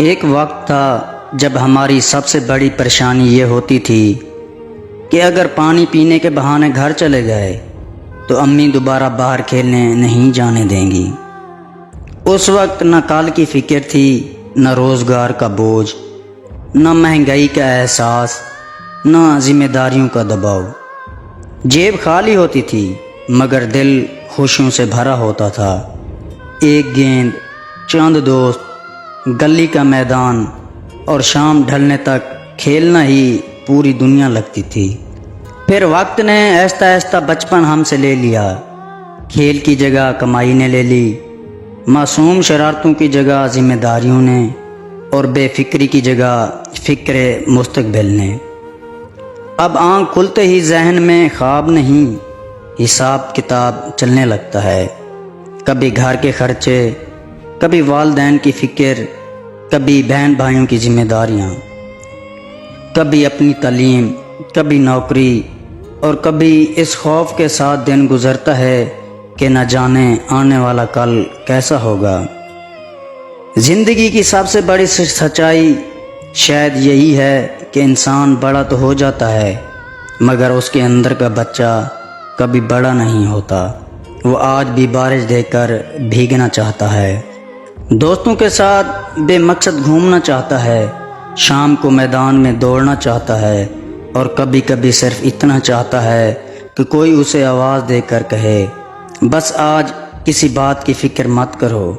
ایک وقت تھا جب ہماری سب سے بڑی پریشانی یہ ہوتی تھی کہ اگر پانی پینے کے بہانے گھر چلے گئے تو امی دوبارہ باہر کھیلنے نہیں جانے دیں گی۔ اس وقت نہ کال کی فکر تھی، نہ روزگار کا بوجھ، نہ مہنگائی کا احساس، نہ ذمہ داریوں کا دباؤ۔ جیب خالی ہوتی تھی مگر دل خوشیوں سے بھرا ہوتا تھا۔ ایک گیند، چند دوست، گلی کا میدان اور شام ڈھلنے تک کھیلنا ہی پوری دنیا لگتی تھی۔ پھر وقت نے آہستہ آہستہ بچپن ہم سے لے لیا۔ کھیل کی جگہ کمائی نے لے لی، معصوم شرارتوں کی جگہ ذمہ داریوں نے، اور بے فکری کی جگہ فکر مستقبل نے۔ اب آنکھ کھلتے ہی ذہن میں خواب نہیں، حساب کتاب چلنے لگتا ہے۔ کبھی گھر کے خرچے، کبھی والدین کی فکر، کبھی بہن بھائیوں کی ذمہ داریاں، کبھی اپنی تعلیم، کبھی نوکری، اور کبھی اس خوف کے ساتھ دن گزرتا ہے کہ نہ جانے آنے والا کل کیسا ہوگا۔ زندگی کی سب سے بڑی سچائی شاید یہی ہے کہ انسان بڑا تو ہو جاتا ہے مگر اس کے اندر کا بچہ کبھی بڑا نہیں ہوتا۔ وہ آج بھی بارش دیکھ کر بھیگنا چاہتا ہے، دوستوں کے ساتھ بے مقصد گھومنا چاہتا ہے، شام کو میدان میں دوڑنا چاہتا ہے، اور کبھی کبھی صرف اتنا چاہتا ہے کہ کوئی اسے آواز دے کر کہے، بس آج کسی بات کی فکر مت کرو۔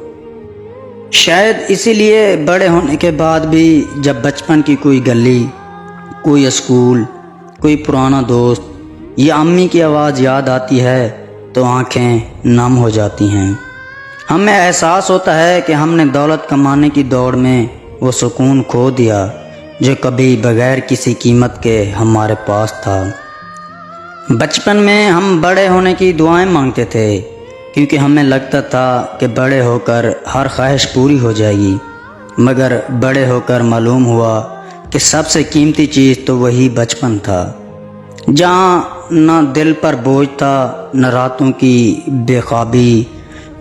شاید اسی لیے بڑے ہونے کے بعد بھی جب بچپن کی کوئی گلی، کوئی اسکول، کوئی پرانا دوست یا امی کی آواز یاد آتی ہے تو آنکھیں نم ہو جاتی ہیں۔ ہمیں احساس ہوتا ہے کہ ہم نے دولت کمانے کی دوڑ میں وہ سکون کھو دیا جو کبھی بغیر کسی قیمت کے ہمارے پاس تھا۔ بچپن میں ہم بڑے ہونے کی دعائیں مانگتے تھے کیونکہ ہمیں لگتا تھا کہ بڑے ہو کر ہر خواہش پوری ہو جائے گی، مگر بڑے ہو کر معلوم ہوا کہ سب سے قیمتی چیز تو وہی بچپن تھا، جہاں نہ دل پر بوجھ تھا، نہ راتوں کی بے خوابی،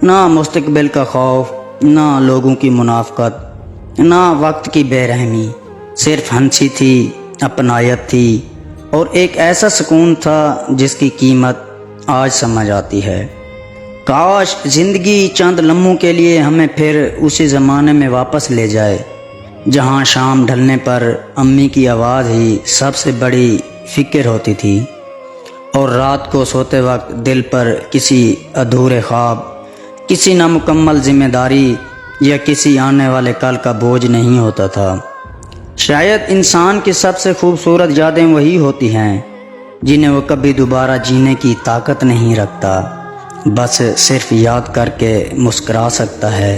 نہ مستقبل کا خوف، نہ لوگوں کی منافقت، نہ وقت کی بے رحمی، صرف ہنسی تھی، اپنائیت تھی، اور ایک ایسا سکون تھا جس کی قیمت آج سمجھ آتی ہے۔ کاش زندگی چند لمحوں کے لیے ہمیں پھر اسی زمانے میں واپس لے جائے جہاں شام ڈھلنے پر امی کی آواز ہی سب سے بڑی فکر ہوتی تھی، اور رات کو سوتے وقت دل پر کسی ادھورے خواب، کسی نامکمل ذمہ داری یا کسی آنے والے کل کا بوجھ نہیں ہوتا تھا۔ شاید انسان کی سب سے خوبصورت یادیں وہی ہوتی ہیں جنہیں وہ کبھی دوبارہ جینے کی طاقت نہیں رکھتا، بس صرف یاد کر کے مسکرا سکتا ہے۔